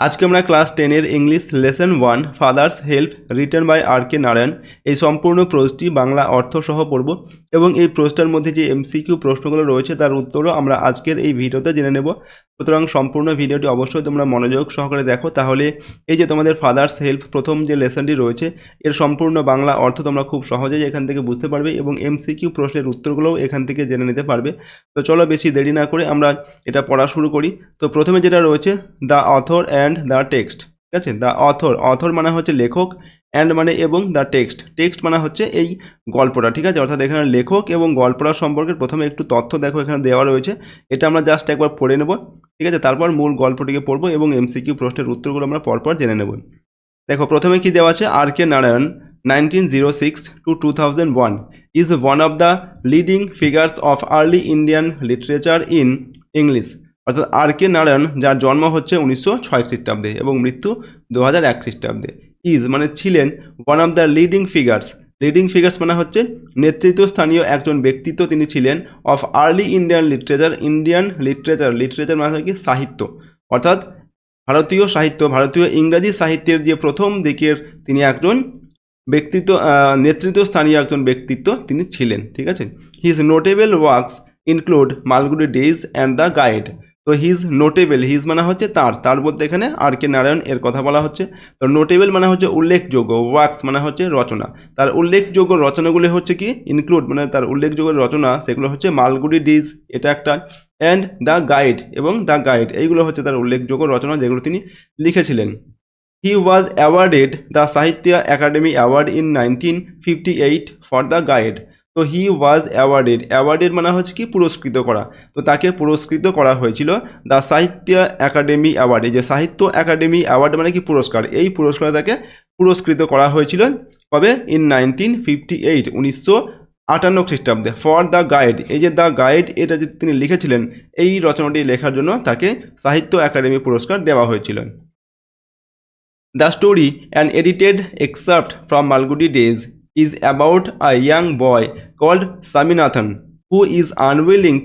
আজকে আমরা ক্লাস 10-এর English lesson 1 father's help written by R K Narayan এই সম্পূর্ণ প্রশ্নটি বাংলা অর্থ সহ পড়ব এবং এই প্রশ্নটার মধ্যে যে এমসিকিউ প্রশ্নগুলো রয়েছে তার উত্তরও আমরা আজকের এই ভিডিওতে জেনে নেব। সুতরাং সম্পূর্ণ ভিডিওটি অবশ্যই তোমরা মনোযোগ সহকারে দেখো, তাহলে এই যে তোমাদের ফাদার্স হেল্প প্রথম যে লেসনটি রয়েছে এর সম্পূর্ণ বাংলা অর্থ তোমরা খুব সহজেই এখান থেকে বুঝতে পারবে এবং এমসিকিউ প্রশ্নের উত্তরগুলোও এখান থেকে জেনে নিতে পারবে। তো চলো বেশি দেরি না করে আমরা এটা পড়া শুরু করি। তো প্রথমে যেটা রয়েছে the author and the text, ঠিক আছে। দ্য অথর মানে হচ্ছে লেখক, অ্যান্ড মানে এবং, দ্য টেক্সট মানে হচ্ছে এই গল্পটা, ঠিক আছে। অর্থাৎ এখানে লেখক এবং গল্পটা সম্পর্কে প্রথমে একটু তথ্য দেখো এখানে দেওয়া রয়েছে, এটা আমরা জাস্ট একবার পড়ে নেব, ঠিক আছে। তারপর মূল গল্পটিকে পড়বো এবং এমসিকিউ প্রশ্নের উত্তরগুলো আমরা পরপর জেনে নেব। দেখো প্রথমে কি দেওয়া আছে, আর K Narayan 1906 to 2001 is one of the leading figures of early Indian literature in English। অর্থাৎ আর কে নারায়ণ, যার জন্ম হচ্ছে 1906 খ্রিস্টাব্দে এবং মৃত্যু 2001 খ্রিস্টাব্দে, ইজ মানে ছিলেন one of the leading figures মানে হচ্ছে নেতৃত্বস্থানীয় একজন ব্যক্তিত্ব তিনি ছিলেন, অফ আর্লি ইন্ডিয়ান লিটারেচার মানে কি সাহিত্য, অর্থাৎ ভারতীয় সাহিত্য, ভারতীয় ইংরাজি সাহিত্যের যে প্রথম দিকের তিনি একজন ব্যক্তিত্ব, নেতৃত্বস্থানীয় একজন ব্যক্তিত্ব তিনি ছিলেন, ঠিক আছে। His notable works include Malgudi days and the guide. তো হিজ মানে হচ্ছে তার বলতে এখানে আর কে নারায়ণ এর কথা বলা হচ্ছে। তো নোটেবল মানে হচ্ছে উল্লেখযোগ্য, ওয়ার্কস মানে হচ্ছে রচনা, তার উল্লেখযোগ্য রচনাগুলি হচ্ছে কি ইনক্লুড মানে তার উল্লেখযোগ্য রচনা সেগুলো হচ্ছে মালগুড়ি ডেজ, এটা একটা, অ্যান্ড দ্য গাইড এবং দ্য গাইড, এইগুলো হচ্ছে তার উল্লেখযোগ্য রচনা যেগুলো তিনি লিখেছিলেন। হি ওয়াজ অ্যাওয়ার্ডেড দ্য সাহিত্য academy award in 1958 for the guide. তো হি ওয়াজ অ্যাওয়ার্ডেড মানে হচ্ছে কি পুরস্কৃত করা, তো তাকে পুরস্কৃত করা হয়েছিল দ্য সাহিত্য একাডেমি অ্যাওয়ার্ড, এই যে সাহিত্য একাডেমি অ্যাওয়ার্ড মানে কি পুরস্কার, এই পুরস্কারে তাকে পুরস্কৃত করা হয়েছিল কবে, ইন 1958 1958 খ্রিস্টাব্দে, ফর দ্য গাইড, এই যে দ্য গাইড এটা যে তিনি লিখেছিলেন এই রচনাটি লেখার জন্য তাকে সাহিত্য একাডেমি পুরস্কার দেওয়া হয়েছিল। The story, an edited excerpt from Malgudi Days, is about a young boy called Saminathan who is unwilling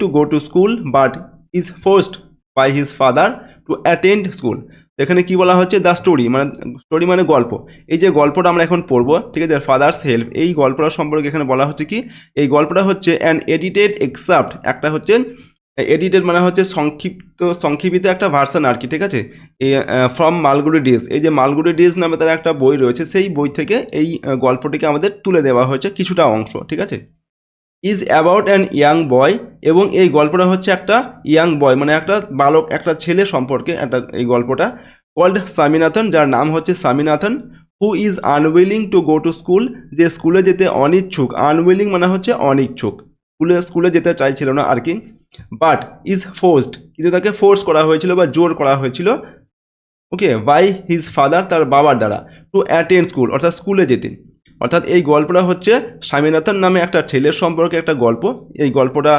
to go to school but is forced by his father to attend school। এখানে কি বলা হচ্ছে, the story মানে গল্প, এই যে গল্পটা আমরা এখন পড়বো, ঠিক আছে, ফাদার্স হেল্প, এই গল্পটা সম্পর্কে এখানে বলা হচ্ছে কি, এই গল্পটা হচ্ছে অ্যান এডিটেড এক্সাপ্ট, একটা হচ্ছে এডিটেড মানে হচ্ছে সংক্ষিপ্ত একটা ভার্সন আর কি, ঠিক আছে, ফ্রম মালগুড়ি ডেজ, এই যে মালগুড়ি ডেজ নামে তার একটা বই রয়েছে, সেই বই থেকে এই গল্পটিকে আমাদের তুলে দেওয়া হয়েছে কিছুটা অংশ, ঠিক আছে। ইজ অ্যাবাউট অ্যান ইয়াং বয়, এবং এই গল্পটা হচ্ছে একটা ইয়াং বয় মানে একটা বালক, একটা ছেলে সম্পর্কে একটা এই গল্পটা, কল্ড স্বামীনাথন, যার নাম হচ্ছে Swaminathan, who is unwilling to go to school, যে স্কুলে যেতে অনিচ্ছুক, আনউইলিং মানে হচ্ছে অনিচ্ছুক, স্কুলে যেতে চাইছিল না আর কি, বাট ইজ ফোর্সড, কিন্তু তাকে ফোর্স করা হয়েছিল বা জোর করা হয়েছিল, ওকে, বাই হিজ ফাদার, তার বাবার দ্বারা, টু অ্যাটেন্ড স্কুল, অর্থাৎ স্কুলে যেতে। অর্থাৎ এই গল্পটা হচ্ছে স্বামীনাথন নামে একটা ছেলের সম্পর্কে একটা গল্প, এই গল্পটা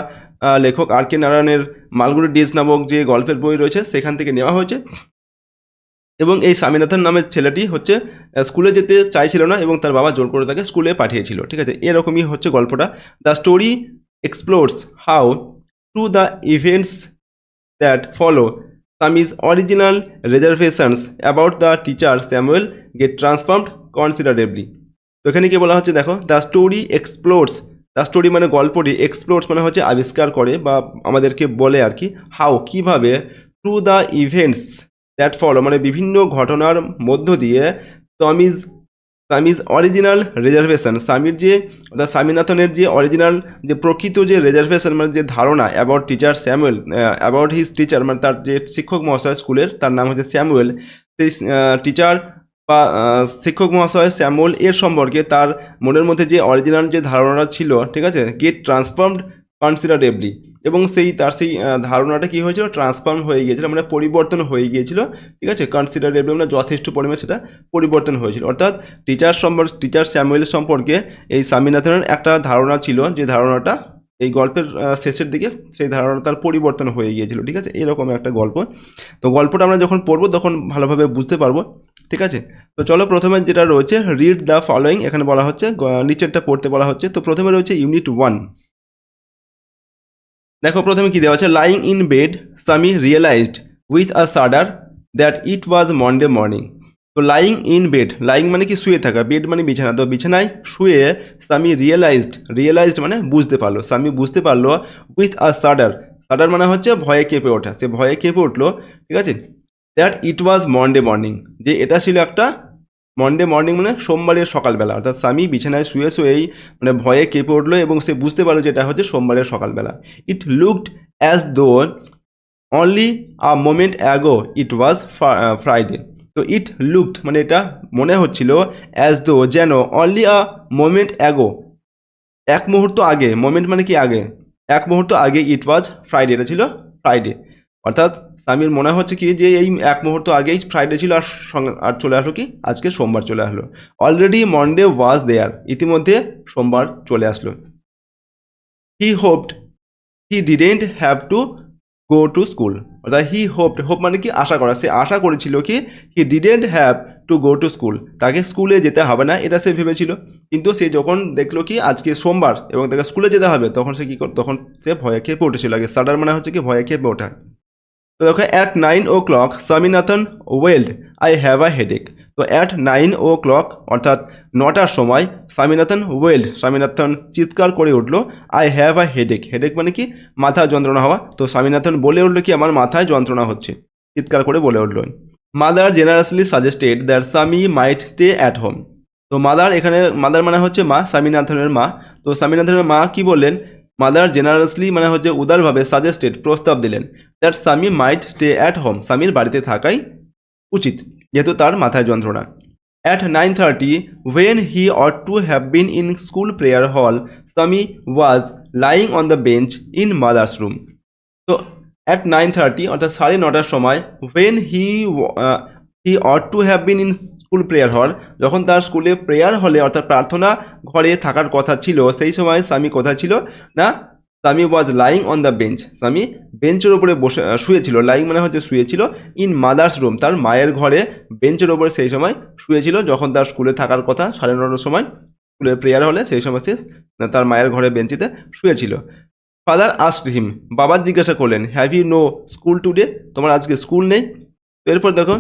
লেখক আর কে নারায়ণের মালগুড়ি ডেজ নামক যে গল্পের বই রয়েছে সেখান থেকে নেওয়া হয়েছে, এবং এই স্বামীনাথন নামের ছেলেটি হচ্ছে স্কুলে যেতে চাইছিল না এবং তার বাবা জোর করে তাকে স্কুলে পাঠিয়েছিল, ঠিক আছে, এরকমই হচ্ছে গল্পটা। The story explores how through the events that follow Sami's original reservations about the teacher Samuel get transformed considerably। তো এখানে কি বলা হচ্ছে দেখো, the story explores, the story মানে গল্পটি, এক্সপ্লোরস মানে হচ্ছে আবিষ্কার করে বা আমাদেরকে বলে আর কি, হাউ কিভাবে, through the events that follow মানে বিভিন্ন ঘটনার মধ্য দিয়ে, স্বামীজ অরিজিনাল রিজার্ভেশন, স্বামীর যে অর্থাৎ স্বামীনাথনের যে অরিজিনাল যে প্রকৃত যে রিজার্ভেশন মানে যে ধারণা about teacher Samuel, about his teacher মানে তার যে শিক্ষক মহাশয় স্কুলের, তার নাম হচ্ছে স্যামুয়েল, সেই টিচার বা শিক্ষক মহাশয় স্যামুয়েল এর সম্পর্কে তার মনের মধ্যে যে অরিজিনাল যে ধারণাটা ছিল, ঠিক আছে, গেট ট্রান্সফর্মড কনসিডারেবলি, এবং সেই তার সেই ধারণাটা কী হয়েছিল, ট্রান্সফর্ম হয়ে গিয়েছিল মানে পরিবর্তন হয়ে গিয়েছিল, ঠিক আছে, কনসিডারেবলি মানে যথেষ্ট পরিমাণে সেটা পরিবর্তন হয়েছিল। অর্থাৎ টিচার স্যামুয়েল সম্পর্কে এই স্বামীনাথনের একটা ধারণা ছিল, যে ধারণাটা এই গল্পের শেষের দিকে সেই ধারণা তার পরিবর্তন হয়ে গিয়েছিল, ঠিক আছে, এরকম একটা গল্প। তো গল্পটা আমরা যখন পড়বো তখন ভালোভাবে বুঝতে পারবো, ঠিক আছে। তো চলো প্রথমে যেটা রয়েছে রিড দ্য ফলোয়িং, এখানে বলা হচ্ছে নিচেরটা পড়তে বলা হচ্ছে। তো প্রথমে রয়েছে ইউনিট 1, দেখো প্রথমে কি দেওয়া আছে, lying in bed Swami realised with a shudder that it was Monday morning. তো লাইং ইন বেড, লাইং মানে কি শুয়ে থাকা, বেড মানে বিছানা, তো বিছানায় শুয়ে স্বামী রিয়েলাইজড মানে বুঝতে পারলো, স্বামী বুঝতে পারলো উইথ আ শাডার, শাডার মানে হচ্ছে ভয়ে কেঁপে ওঠা, সে ভয়ে কেঁপে উঠলো, ঠিক আছে, that it was Monday morning, যে এটা ছিল একটা মন্ডে মর্নিং মানে সোমবারের সকালবেলা, অর্থাৎ স্বামী বিছানায় শুয়েই মানে ভয়ে কেঁপে উঠলো এবং সে বুঝতে পারলো যে এটা হচ্ছে সোমবারের সকালবেলা। It looked as though only a moment ago it was Friday. তো ইট লুকড মানে এটা মনে হচ্ছিল অ্যাজ দো যেন অনলি আ মোমেন্ট অ্যাগো এক মুহূর্ত আগে, মোমেন্ট মানে কি আগে, এক মুহূর্ত আগে ইট ওয়াজ ফ্রাইডে, এটা ছিল ফ্রাইডে, অর্থাৎ স্বামীর মনে হচ্ছে কি যে এই এক মুহূর্ত আগেই ফ্রাইডে ছিল আর সঙ্গে আর চলে আসলো কি আজকে সোমবার চলে আসলো। অলরেডি মন্ডে ওয়াজ দেয়ার, ইতিমধ্যে সোমবার চলে আসলো। He hoped he didn't have to go to school, অর্থাৎ হি হোপ মানে কি আশা করা, সে আশা করেছিল কি হি didn't have to go to school, তাকে স্কুলে যেতে হবে না এটা সে ভেবেছিল, কিন্তু সে যখন দেখলো কি আজকে সোমবার এবং তাকে স্কুলে যেতে হবে তখন সে কী তখন সে ভয়ে খেপে উঠেছিল, আগে সাডার মানে হচ্ছে কি ভয়ে খেপে ওঠা। তো দেখো at 9 o'clock Swaminathan wailed I have a headache. তো অ্যাট 9 o'clock অর্থাৎ 9টার সময় স্বামীনাথন চিৎকার করে উঠলো I have a headache, headache মানে কি মাথায় যন্ত্রণা হওয়া, তো স্বামীনাথন বলে উঠলো কি আমার মাথায় যন্ত্রণা হচ্ছে, চিৎকার করে বলে উঠলো। মাদার জেনারাসলি সাজেস্টেড দ্যাট স্বামী মাইট স্টে অ্যাট হোম। তো মাদার মানে হচ্ছে মা, স্বামীনাথনের মা, তো স্বামীনাথনের মা কি বললেন, মাদার জেনারাসলি মানে হচ্ছে উদারভাবে সাজেস্টেড প্রস্তাব দিলেন দ্যাট স্বামী মাইট স্টে অ্যাট হোম, স্বামীর বাড়িতে থাকাই উচিত যেহেতু তার মাথায় যন্ত্রণা। At 9:30 when he ought to have been in school prayer hall, স্বামী was lying on the bench in mother's room। তো অ্যাট 9:30 অর্থাৎ 9:30 সময় when he ought to have been in school prayer hall, যখন তার স্কুলে প্রেয়ার হলে অর্থাৎ প্রার্থনা ঘরে থাকার কথা ছিল সেই সময় স্বামী কোথায় ছিল না, স্বামী ওয়াজ লাইং অন দ্য বেঞ্চ, স্বামী বেঞ্চের ওপরে বসে শুয়েছিল, লাইং মানে হচ্ছে শুয়েছিল, ইন মাদার্স রুম তার মায়ের ঘরে বেঞ্চের ওপরে সেই সময় শুয়েছিল যখন তার স্কুলে থাকার কথা 9:30 সময় স্কুলে প্রেয়ার হলে সেই সময় সে তার মায়ের ঘরে বেঞ্চিতে শুয়েছিল। ফাদার আস্কড হিম, বাবা জিজ্ঞাসা করলেন have you no school today, তোমার আজকে স্কুল নেই। এরপর দেখো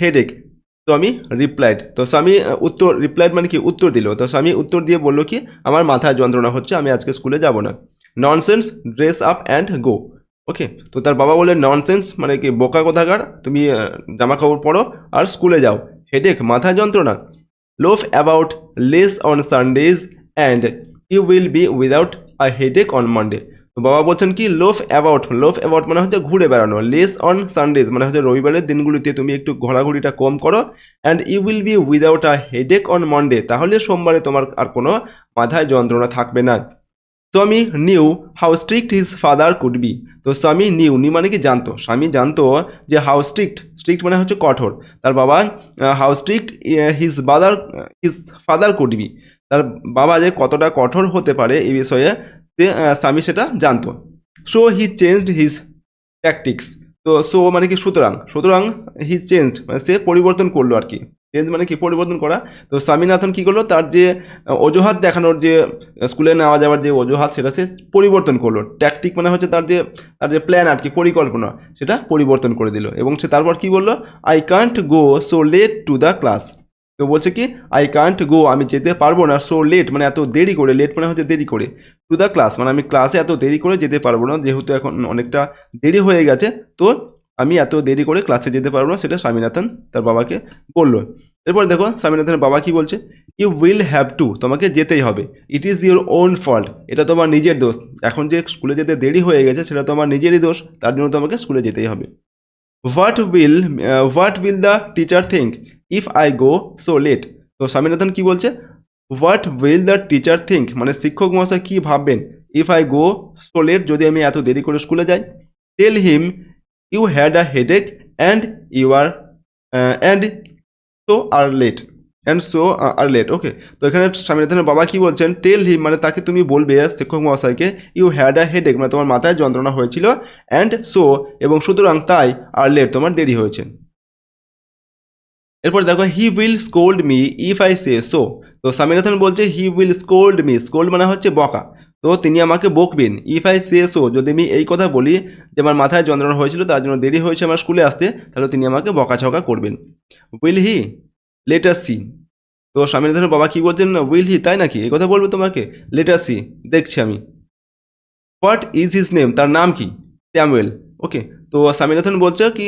হেডেক, তো আমি রিপ্লাইড, তো স্বামী রিপ্লাইড মানে কি উত্তর দিল, তো স্বামী উত্তর দিয়ে বললো কি আমার মাথায় যন্ত্রণা হচ্ছে আমি আজকে স্কুলে যাব না। Nonsense, dress up and go. Okay, তো তার বাবা বললেন ননসেন্স মানে কি বোকা কোথাকার, তুমি জামা কাপড় পরো আর স্কুলে যাও। হেডেক মাথা যন্ত্রণা। Loaf about less on Sundays and you will be without a headache on Monday. তো বাবা বলছেন কি লোফ অ্যাবাউট মানে হচ্ছে ঘুরে বেড়ানো, লেস অন সানডেজ মানে হচ্ছে রবিবারের দিনগুলিতে তুমি একটু ঘোরাঘুরিটা কম করো, and you will be without a headache on Monday, তাহলে সোমবারে তোমার আর কোনো মাথায় যন্ত্রণা থাকবে না। স্বামী new how strict his father could be. তো স্বামী নিউ মানে কি জানতো, স্বামী জানতো যে হাউ স্ট্রিক্ট মানে হচ্ছে কঠোর, তার বাবা how strict his father could be, তার বাবা যে কতটা কঠোর হতে পারে এই বিষয়ে স্বামী সেটা জানতো। So he changed his tactics. তো সো মানে কি সুতরাং হি চেঞ্জড মানে সে পরিবর্তন করলো আর কি, চেঞ্জ মানে কি পরিবর্তন করা। তো স্বামীনাথন কী করলো, তার যে অজুহাত দেখানোর যে স্কুলে নেওয়া যাওয়ার যে অজুহাত সেটা সে পরিবর্তন করলো, ট্যাকটিক মানে হচ্ছে তার যে প্ল্যান আর কি পরিকল্পনা সেটা পরিবর্তন করে দিল, এবং সে তারপর কি বললো I can't go so late to the class. তো বলছে কি আই কান্ট গো আমি যেতে পারবো না, সো লেট মানে এত দেরি করে, লেট মানে হচ্ছে দেরি করে, টু দ্য ক্লাস মানে আমি ক্লাসে এত দেরি করে যেতে পারবো না, যেহেতু এখন অনেকটা দেরি হয়ে গেছে তো আমি এত দেরি করে ক্লাসে যেতে পারবো না, সেটা স্বামীনাথন তার বাবাকে বললো। এরপর দেখো স্বামীনাথনের বাবা কি বলছে, ইউ উইল হ্যাভ টু তোমাকে যেতেই হবে, it is your own fault এটা তোমার নিজের দোষ, এখন যে স্কুলে যেতে দেরি হয়ে গেছে সেটা তোমার নিজেরই দোষ, তার জন্য তোমাকে স্কুলে যেতেই হবে। What will the teacher think if I go so late. তো স্বামীনাথন কি বলছে, what will the teacher think মানে শিক্ষক মহাশয় কী ভাববেন, if I go so late যদি আমি এত দেরি করে স্কুলে যাই। Tell him you had a headache and you are and so are late. Okay, তো এখানে স্বামীনাথনের বাবা কি বলছেন, টেল হিম মানে তাকে তুমি বলবে শিক্ষক মহাশয়কে, ইউ হ্যাড আ হেডেক মানে তোমার মাথায় যন্ত্রণা হয়েছিল, অ্যান্ড সো এবং সুতরাং তাই, আর লেট তোমার দেরি হয়েছে। এরপর দেখো he will scold me if I say so. তো স্বামীনাথন বলছে he will scold me, scold মানে হচ্ছে বকা, তো তিনি আমাকে বকবেন। ইফ আই সে সো, যদি আমি এই কথা বলি যে আমার মাথায় যন্ত্রণা হয়েছিল তার জন্য দেরি হয়েছে আমার স্কুলে আসতে, তাহলে তিনি আমাকে বকাঝকা করবেন। Will he, let us see. তো স্বামীনাথনের বাবা কি বলছেন, উইল হি, তাই নাকি, এই কথা বলবে তোমাকে, লেট আস সি, দেখছি আমি। হোয়াট ইজ হিজ নেম, তার নাম কি, স্যামুয়েল। ওকে, তো স্বামীনাথন বলছে কি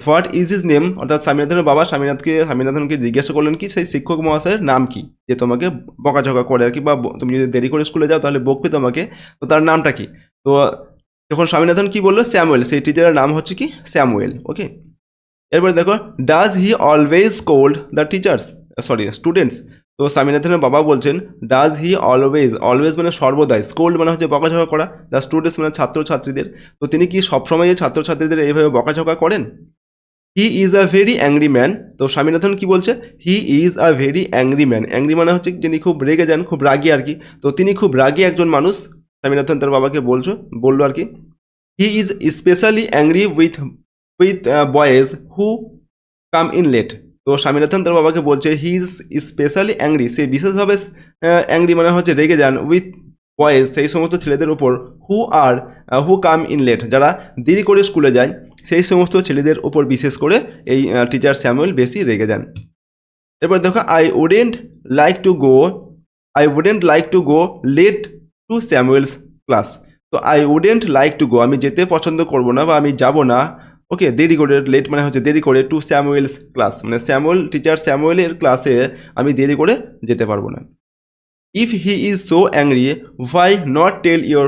হোয়াট ইজ হিজ নেম, অর্থাৎ স্বামীনাথনের বাবা স্বামীনাথনকে জিজ্ঞাসা করলেন কি সেই শিক্ষক মহাশয়ের নাম কি, যে তোমাকে বকাঝকা করে আর কি, বা তুমি যদি দেরি করে স্কুলে যাও তাহলে বকবে তোমাকে, তো তার নামটা কি। তো তখন স্বামীনাথন কি বললো, স্যামুয়েল, সেই টিচারের নাম হচ্ছে কি স্যামুয়েল। ওকে, এরপরে দেখো, does he always cold the teachers, sorry students. তো স্বামীনাথনের বাবা বলছেন, ডাজ হি অলওয়েজ, অলওয়েজ মানে সর্বদাই, স্কোল্ড মানে হচ্ছে বকাঝকা করা, দ্য স্টুডেন্টস মানে ছাত্রছাত্রীদের, তো তিনি কি সবসময় ছাত্রছাত্রীদের এইভাবে বকাঝকা করেন। He is a very angry man, তো স্বামীনাথন কি বলছে, he is a very angry man, angry মানে হচ্ছে যিনি খুব রেগে যান, খুব রাগী আর কি, তো তিনি খুব রাগী একজন মানুষ, স্বামীনাথন তার বাবাকে বললো আর কি। He is specially angry with boys who come in late, তো স্বামীনাথন তার বাবাকে বলছে হি ইজ স্পেশালি অ্যাংরি, সে বিশেষভাবে অ্যাংরি মানে হচ্ছে রেগে যান, উইথ বয়েজ সেই সমস্ত ছেলেদের উপর, হু কাম ইন লেট যারা দেরি করে স্কুলে যায়, সেই সমস্ত ছেলেদের উপর বিশেষ করে এই টিচার স্যামুয়েল বেশি রেগে যান। এরপর দেখো, I wouldn't like to go late to Samuel's class, তো I wouldn't like to go, আমি যেতে পছন্দ করব না বা আমি যাব না, ওকে, দেরি করে, লেট মানে হচ্ছে দেরি করে, টু স্যামুয়েলস ক্লাস মানে টিচার স্যামুয়েলের ক্লাসে আমি দেরি করে যেতে পারবো না। If he is so angry, why not tell your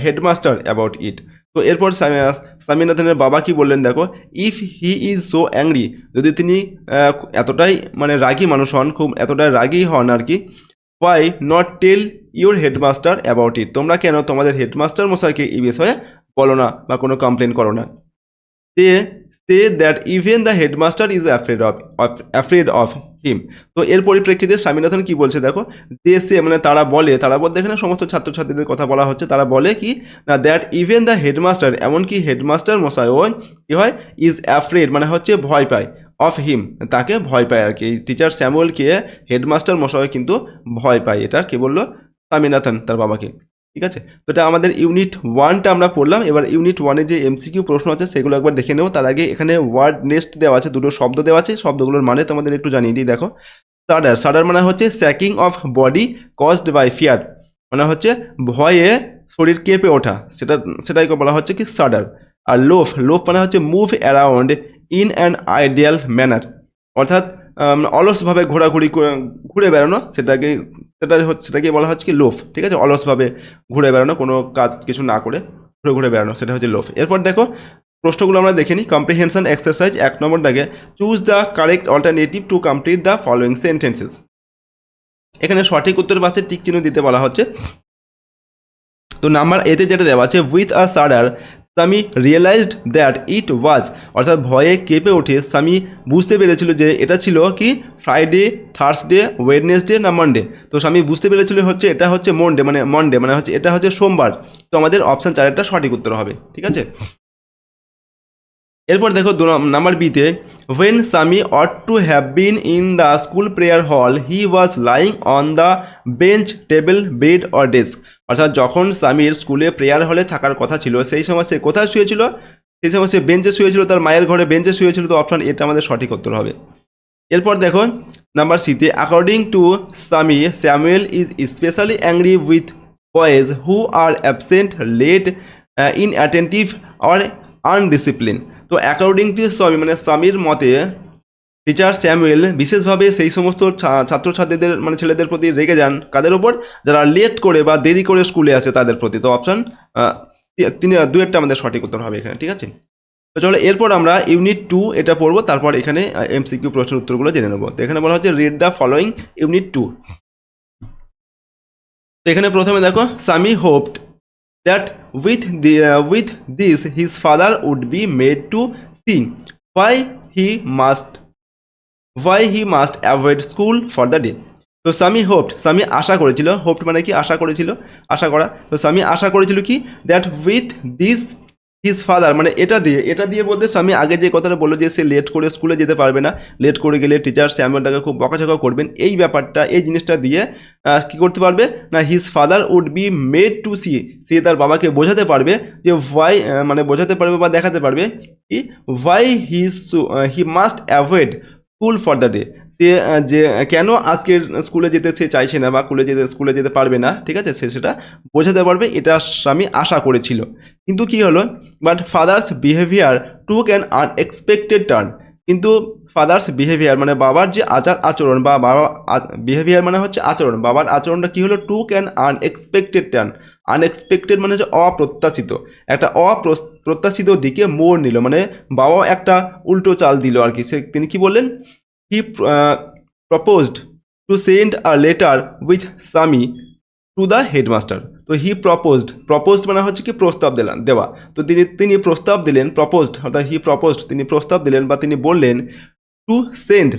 headmaster about it, তো এরপর স্বামীনাথনের বাবা কি বললেন দেখো, if he is so angry, যদি তিনি এতটাই মানে রাগী মানুষ হন, খুব এতটাই রাগী হন আর কি, why not tell your headmaster about it, তোমরা কেন তোমাদের হেডমাস্টার মশাইকে এই বিষয়ে বলো না বা কোনো কমপ্লেন করো না। They say that even the headmaster is afraid of him, তো এর পরিপ্রেক্ষিতে স্বামীনাথন কি বলছে দেখো, দে সে মানে তারা বলতে এখানে সমস্ত ছাত্রছাত্রীদের কথা বলা হচ্ছে, তারা বলে কি না, দ্যাট ইভেন দ্য হেডমাস্টার, এমনকি হেডমাস্টার মশাইও কি হয়, ইজ অ্যাফ্রেড মানে হচ্ছে ভয় পায়, অফ হিম তাকে ভয় পায় আর কি, টিচার স্যামুয়েলকে হেডমাস্টার মশাই কিন্তু ভয় পায়, এটা কে বললো, স্বামীনাথন তার বাবাকে। ঠিক আছে, তো এটা আমাদের ইউনিট 1টা আমরা পড়লাম। এবার ইউনিট 1-এ যে এমসিকিউ প্রশ্ন আছে সেগুলো একবার দেখে নেব। তার আগে এখানে ওয়ার্ড নেস্ট দেওয়া আছে, দুটো শব্দ দেওয়া আছে, শব্দগুলোর মানে তোমাদের একটু জানিয়ে দিই। দেখো, সাডার মানে হচ্ছে shaking of body caused by fear, মানে হচ্ছে ভয়ে শরীর কেঁপে ওঠা, সেটাই বলা হচ্ছে কি সাডার। আর লোফ মানে হচ্ছে move around in an ideal manner, অর্থাৎ অলসভাবে ঘুরে বেড়ানো, সেটাকে বলা হচ্ছে কি লোফ। ঠিক আছে, অলসভাবে ঘুরে বেড়ানো, কোনো কাজ কিছু না করে ঘুরে বেড়ানো, সেটা হচ্ছে লোফ। এরপর দেখো প্রশ্নগুলো আমরা দেখে নিই। কম্প্রিহেনশন এক্সারসাইজ 1 নম্বর দাগে, choose the correct alternative to complete the following sentences. এখানে সঠিক উত্তর পাশে টিক চিহ্ন দিতে বলা হচ্ছে। তো নাম্বার এতে যেটা দেওয়া আছে, উইথ আ সাডার স্বামী রিয়েলাইজড দ্যাট ইট ওয়াজ, অর্থাৎ ভয়ে কেঁপে ওঠে স্বামী বুঝতে পেরেছিল যে এটা ছিল কি ফ্রাইডে, থার্সডে, ওয়েডনেসডে না মানডে। তো স্বামী বুঝতে পেরেছিল হচ্ছে এটা হচ্ছে মন্ডে মানে হচ্ছে এটা হচ্ছে সোমবার। তো আমাদের অপশান 4-টা সঠিক উত্তর হবে। ঠিক আছে, এরপর দেখো নাম্বার বিতে, when Swami ought to have been in the school prayer hall he was lying on the bench, table, bed or desk, অর্থাৎ যখন স্বামীর স্কুলে প্রেয়ার হলে থাকার কথা ছিল সেই সময় সে কোথায় শুয়েছিল, সেই সময় সে বেঞ্চে শুয়েছিল, তার মায়ের ঘরে বেঞ্চে শুয়েছিল। তো অপশান এটা আমাদের সঠিক উত্তর হবে। এরপর দেখো নাম্বার সিতে, according to Swami Samuel is specially angry with boys who are absent, late, inattentive or undisciplined. তো অ্যাকর্ডিং টু স্বামী মানে স্বামীর মতে টিচার স্যামুয়েল বিশেষভাবে সেই সমস্ত ছাত্রছাত্রীদের মানে ছেলেদের প্রতি রেগে যান, কাদের ওপর, যারা লেট করে বা দেরি করে স্কুলে আসে তাদের প্রতি। তো অপশান 2-টা আমাদের সঠিক উত্তর হবে এখানে। ঠিক আছে, তো চলো এরপর আমরা ইউনিট 2 এটা পড়বো, তারপর এখানে এমসিকিউ প্রশ্নের উত্তরগুলো জেনে নেবো। তো এখানে বলা হচ্ছে রিড দ্য ফলোয়িং ইউনিট 2। তো এখানে প্রথমে দেখো, Swami hopped that with this his father would be made to see why he must avoid school for the day. তো স্বামী আশা করেছিল, হোপড মানে কি আশা করেছিল, আশা করা। তো স্বামী আশা করেছিল কি, that with this his father মানে এটা দিয়ে বলতে স্বামী আগে যে কথাটা বললো যে সে লেট করে স্কুলে যেতে পারবে না, লেট করে গেলে টিচার স্যামুয়েল তাকে খুব বকাঝকা করবেন, এই ব্যাপারটা এই জিনিসটা দিয়ে কি করতে পারবে না, his father would be made to see, সে তার বাবাকে বোঝাতে পারবে যে ওয়াই মানে বোঝাতে পারবে বা দেখাতে পারবে কি why he must avoid school for the day, সে যে কেন আজকের স্কুলে যেতে সে চাইছে না বা স্কুলে যেতে পারবে না, ঠিক আছে, সে সেটা বোঝাতে পারবে, এটা স্বামী আশা করেছিল। কিন্তু কি হলো, but father's behaviour took an unexpected turn, কিন্তু ফাদার্স বিহেভিয়ার মানে বাবার যে আচরণ বা বিহেভিয়ার মানে হচ্ছে আচরণ, বাবার আচরণটা কি হলো, টুক অ্যান আনএক্সপেক্টেড টার্ন, আনএক্সপেক্টেড মানে হচ্ছে অপ্রত্যাশিত, একটা অপ্রত্যাশিত দিকে মোড় নিল, মানে বাবাও একটা উল্টো চাল দিল আর কি। তিনি কি বললেন, he proposed to send a letter with Swami to the headmaster. তো হি প্রপোজড মানে হচ্ছে কি প্রস্তাব দেওয়া, তো তিনি প্রস্তাব দিলেন, প্রপোজড অর্থাৎ হি প্রপোজড তিনি প্রস্তাব দিলেন বা তিনি বললেন টু সেন্ড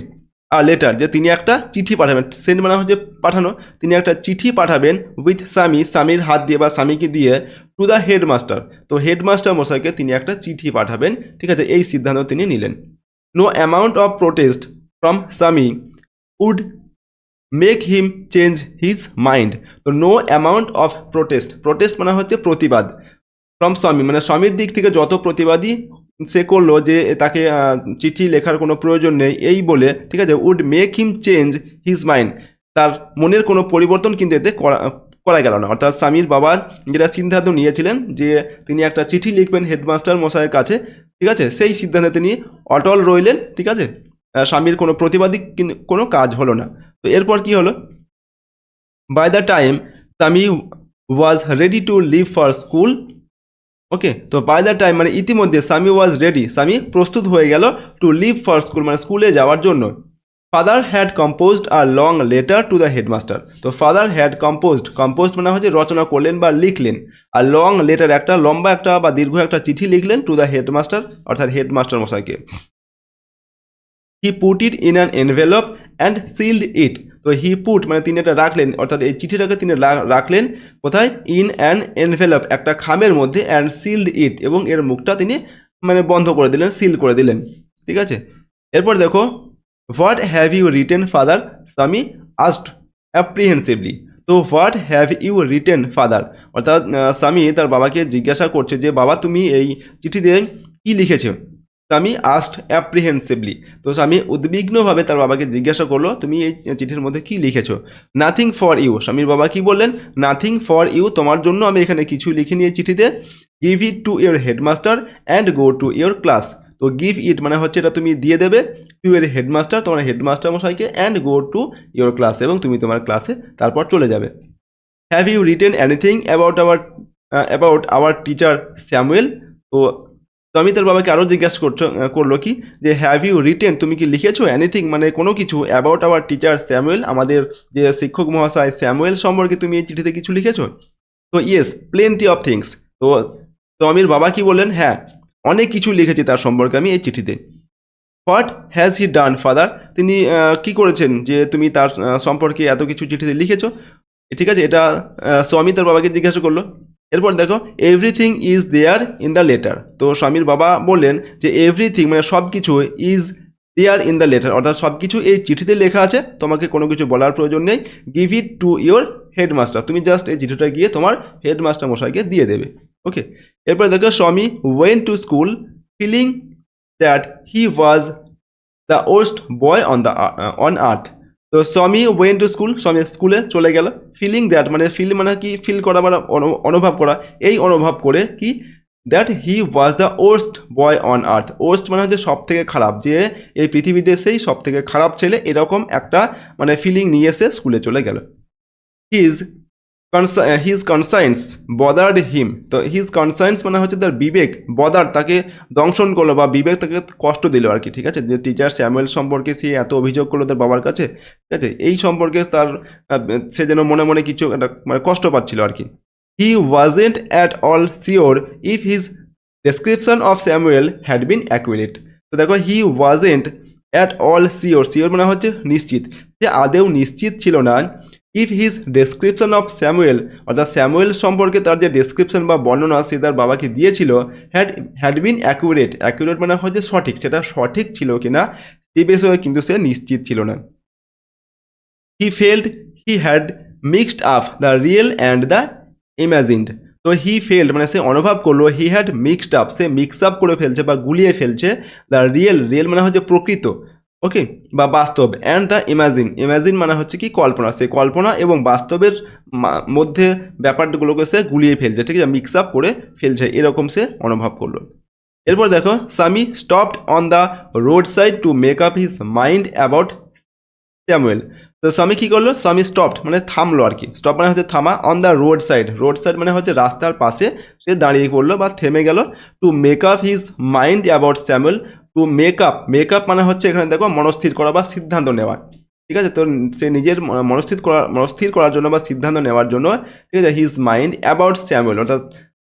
আ লেটার, যে তিনি একটা চিঠি পাঠাবেন, সেন্ড মানে হচ্ছে পাঠানো, তিনি একটা চিঠি পাঠাবেন উইথ স্বামীর হাত দিয়ে বা স্বামীকে দিয়ে টু দ্য হেডমাস্টার, তো হেডমাস্টার মশাইকে তিনি একটা চিঠি পাঠাবেন, ঠিক আছে, এই সিদ্ধান্ত তিনি নিলেন। No amount of protest from Swami would make him change his mind, তো নো অ্যামাউন্ট অফ প্রোটেস্ট মানে হচ্ছে প্রতিবাদ, ফ্রম স্বামী মানে স্বামীর দিক থেকে যত প্রতিবাদী সে করলো যে তাকে চিঠি লেখার কোনো প্রয়োজন নেই এই বলে, ঠিক আছে, would make him change his mind, তার মনের কোনো পরিবর্তন কিন্তু এতে করা গেল না, অর্থাৎ স্বামীর বাবা যেটা সিদ্ধান্ত নিয়েছিলেন যে তিনি একটা চিঠি লিখবেন হেডমাস্টার মশাইয়ের কাছে, ঠিক আছে, সেই সিদ্ধান্তে তিনি অটল রইলেন, ঠিক আছে, স্বামীর কোনো প্রতিবাদী কোনো কাজ হলো না। তো এরপর কি হলো, by the time Swami was ready to leave for school, okay, তো বাই দ্য টাইম মানে ইতিমধ্যে স্বামী ওয়াজ রেডি, স্বামী প্রস্তুত হয়ে গেল টু লিভ ফর স্কুল মানে স্কুলে যাওয়ার জন্য। Father had composed a long letter to the headmaster, তো ফাদার হ্যাড কম্পোজড মানে হচ্ছে রচনা করলেন বা লিখলেন, আর লং লেটার একটা লম্বা একটা বা দীর্ঘ একটা চিঠি লিখলেন টু দ্য হেডমাস্টার অর্থাৎ হেডমাস্টার মশাইকে। He put it in an envelope and sealed it, তো হি পুট মানে তিনি এটা রাখলেন, অর্থাৎ এই চিঠিটাকে তিনি রাখলেন কোথায়, ইন অ্যান এনভেলপ একটা খামের মধ্যে, অ্যান্ড সিল্ড ইট এবং এর মুখটা তিনি মানে বন্ধ করে দিলেন, সিল করে দিলেন, ঠিক আছে। এরপর দেখো, what have you written father, Swami asked apprehensively, তো what have you written father, অর্থাৎ স্বামী তার বাবাকে জিজ্ঞাসা করছে যে বাবা তুমি এই চিঠিতে কী লিখেছো, স্বামী আস্কড অ্যাপ্রিহেন্সিভলি, তো স্বামী উদ্বিগ্নভাবে তার বাবাকে জিজ্ঞাসা করলো তুমি এই চিঠির মধ্যে কী লিখেছো। নাথিং ফর ইউ, স্বামীর বাবা কি বললেন, নাথিং ফর ইউ, তোমার জন্য আমি এখানে কিছু লিখিনি এই চিঠিতে। Give it to your headmaster and go to your class, তো গিভ ইট মানে হচ্ছে এটা তুমি দিয়ে দেবে টু ইউর হেডমাস্টার, তোমার হেডমাস্টার মশাইকে, and go to your class এবং তুমি তোমার ক্লাসে তারপর চলে যাবে। Have you written anything about our teacher Samuel, তো আমি তার বাবাকে আরও জিজ্ঞাসা করলো কি যে হ্যাভ ইউ রিটেন, তুমি কি লিখেছো এনিথিং মানে কোনো কিছু, অ্যাবাউট আওয়ার টিচার স্যামুয়েল, আমাদের যে শিক্ষক মহাশয় স্যামুয়েল সম্পর্কে তুমি এই চিঠিতে কিছু লিখেছো। তো ইয়েস প্লেন্টি অফ থিংস, তো টমির বাবা কি বললেন, হ্যাঁ অনেক কিছু লিখেছি তার সম্পর্কে আমি এই চিঠিতে। What has he done father, তিনি কি করেছেন যে তুমি তার সম্পর্কে এত কিছু চিঠিতে লিখেছো, ঠিক আছে, এটা স্বামী তার বাবাকে জিজ্ঞাসা করলো। এরপর দেখো, everything is there in the letter, তো স্বামীর বাবা বললেন যে এভরিথিং মানে সব কিছু is there in the letter, অর্থাৎ সব কিছু এই চিঠিতে লেখা আছে, তোমাকে কোনো কিছু বলার প্রয়োজন নেই। Give it to your headmaster, তুমি জাস্ট এই চিঠিটা গিয়ে তোমার হেডমাস্টার মশাইকে দিয়ে দেবে, ওকে। এরপর দেখো, Swami went to school feeling that he was the worst boy on earth, তো স্বামী ওয়েন্ট টু স্কুল, স্বামী স্কুলে চলে গেল, ফিলিং দ্যাট মানে কি ফিল করা বা অনুভব করা, এই অনুভব করে কি that he was the worst boy on earth, worst মানে হচ্ছে সব থেকে খারাপ, যে এই পৃথিবীতে সেই সব থেকে খারাপ ছেলে, এরকম একটা মানে ফিলিং নিয়ে এসে স্কুলে চলে গেল। হিজ কনসায়েন্স বদার্ড হিম, তো হিজ কনসায়েন্স মানে হচ্ছে তার বিবেক, বদার তাকে দংশন করলো বা বিবেক তাকে কষ্ট দিল আর কি, ঠিক আছে, যে টিচার স্যামুয়েল সম্পর্কে সে এত অভিযোগ করলো তার বাবার কাছে, ঠিক আছে, এই সম্পর্কে তার সে যেন মনে মনে কিছু একটা মানে কষ্ট পাচ্ছিল আর কি। He wasn't at all sure if his description of Samuel had been accurate, তো দেখো he wasn't at all sure মানে হচ্ছে নিশ্চিত, সে আদেও নিশ্চিত ছিল না if his description of Samuel, অর্থাৎ স্যামুয়েল সম্পর্কে তার যে ডেসক্রিপশন বা বর্ণনা সে তার বাবাকে দিয়েছিল, হ্যাড বিন অ্যাকুরেট, অ্যাকুরেট মানে হচ্ছে সঠিক, সেটা সঠিক ছিল কিনা সে বিষয়ে কিন্তু সে নিশ্চিত ছিল না। He felt he had mixed up the real and the imagined. তো হি ফেল্ড মানে সে অনুভব করলো, হি হ্যাড মিক্সড আপ, সে মিক্স আপ করে ফেলছে বা গুলিয়ে ফেলছে, দ্য রিয়েল, রিয়েল মানে হচ্ছে প্রকৃত, ওকে, বা বাস্তব, অ্যান্ড দ্য ইমাজিন, ইমাজিন মানে হচ্ছে কি কল্পনা, সে কল্পনা এবং বাস্তবের মধ্যে ব্যাপারগুলোকে সে গুলিয়ে ফেলছে, ঠিক আছে, মিক্স আপ করে ফেলছে, এরকম সে অনুভব করলো। এরপর দেখো, Swami stopped on the road side to make up his mind about Samuel. তো স্বামী কী করলো, স্বামী স্টপড মানে থামলো আর কি, স্টপ মানে হচ্ছে থামা, on the road side, road side মানে হচ্ছে রাস্তার পাশে সে দাঁড়িয়ে পড়লো বা থেমে গেল, two make up his mind about Samuel. Two make up মানে হচ্ছে এখানে দেখো মনস্থির করা বা সিদ্ধান্ত নেওয়া, ঠিক আছে, তো সে নিজের মনস্থির করার জন্য বা সিদ্ধান্ত নেওয়ার জন্য, ঠিক আছে, হিজ মাইন্ড অ্যাবাউট স্যামুয়েল, অর্থাৎ